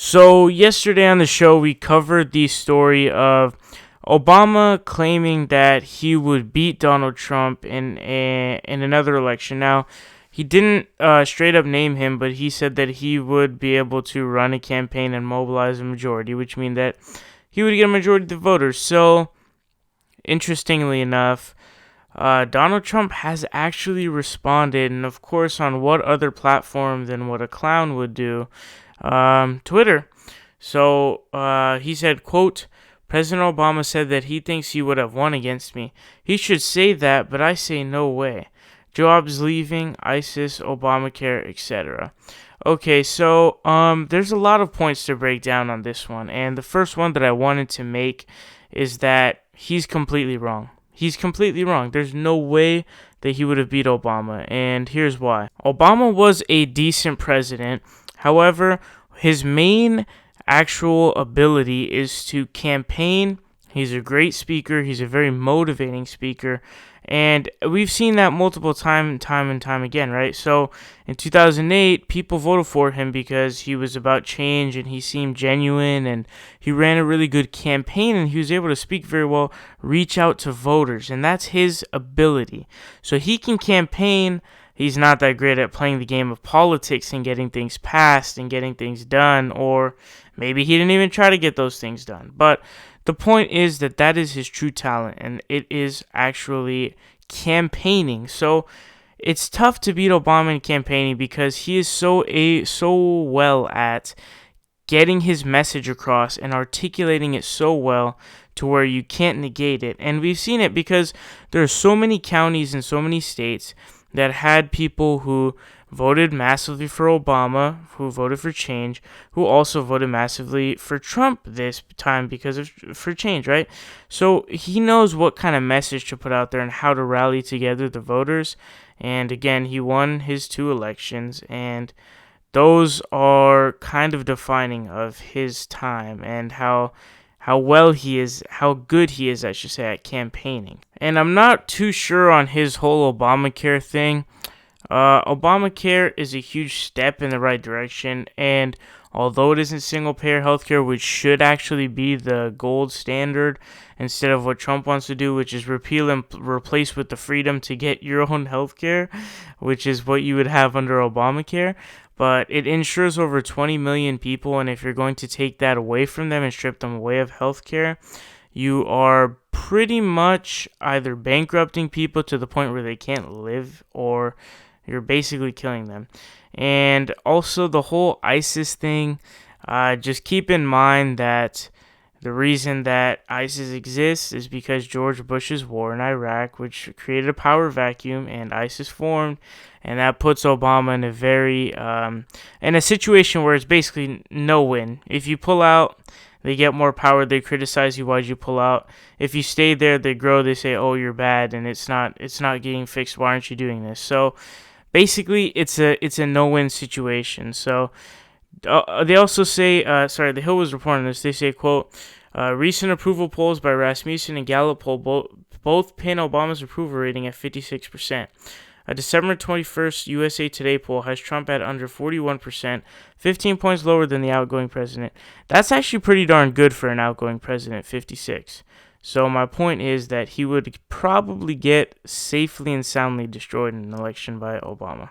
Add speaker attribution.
Speaker 1: So, yesterday on the show, we covered the story of Obama claiming that he would beat Donald Trump in another election. Now, he didn't straight up name him, but he said that he would be able to run a campaign and mobilize a majority, which means that he would get a majority of the voters. So, interestingly enough, Donald Trump has actually responded, and of course, on what other platform than what a clown would do? Twitter. So he said, quote, President Obama said that he thinks he would have won against me. He should say that, but I say no way. Jobs leaving, ISIS, Obamacare, etc. Okay, so there's a lot of points to break down on this one, and the first one that I wanted to make is that he's completely wrong. He's completely wrong. There's no way that he would have beat Obama, and here's why. Obama was a decent president. However, his main actual ability is to campaign. He's a great speaker. He's a very motivating speaker. And we've seen that multiple time and time again, right? So in 2008, people voted for him because he was about change and he seemed genuine and he ran a really good campaign and he was able to speak very well, reach out to voters. And that's his ability. So he can campaign. He's not that great at playing the game of politics and getting things passed and getting things done, or maybe he didn't even try to get those things done. But the point is that that is his true talent, and it is actually campaigning. So it's tough to beat Obama in campaigning because he is so well at getting his message across and articulating it so well to where you can't negate it. And we've seen it because there are so many counties and so many states that had people who voted massively for Obama, who voted for change, who also voted massively for Trump this time for change, right? So he knows what kind of message to put out there and how to rally together the voters. And again, he won his 2 elections, and those are kind of defining of his time and how well he is, how good he is, I should say, at campaigning. And I'm not too sure on his whole Obamacare thing. Obamacare is a huge step in the right direction, and although it isn't single-payer healthcare, which should actually be the gold standard instead of what Trump wants to do, which is repeal and replace with the freedom to get your own healthcare, which is what you would have under Obamacare. But it insures over 20 million people, and if you're going to take that away from them and strip them away of healthcare, you are pretty much either bankrupting people to the point where they can't live, or you're basically killing them. And also the whole ISIS thing, just keep in mind that the reason that ISIS exists is because George Bush's war in Iraq, which created a power vacuum, and ISIS formed, and that puts Obama in a very in a situation where it's basically no win. If you pull out, they get more power. They criticize you. Why'd you pull out? If you stay there, they grow. They say, "Oh, you're bad," and it's not getting fixed. Why aren't you doing this? So basically, it's a no-win situation. So they also say, The Hill was reporting this. They say, quote, recent approval polls by Rasmussen and Gallup poll both pin Obama's approval rating at 56%. A December 21st USA Today poll has Trump at under 41%, 15 points lower than the outgoing president. That's actually pretty darn good for an outgoing president, 56. So my point is that he would probably get safely and soundly destroyed in an election by Obama.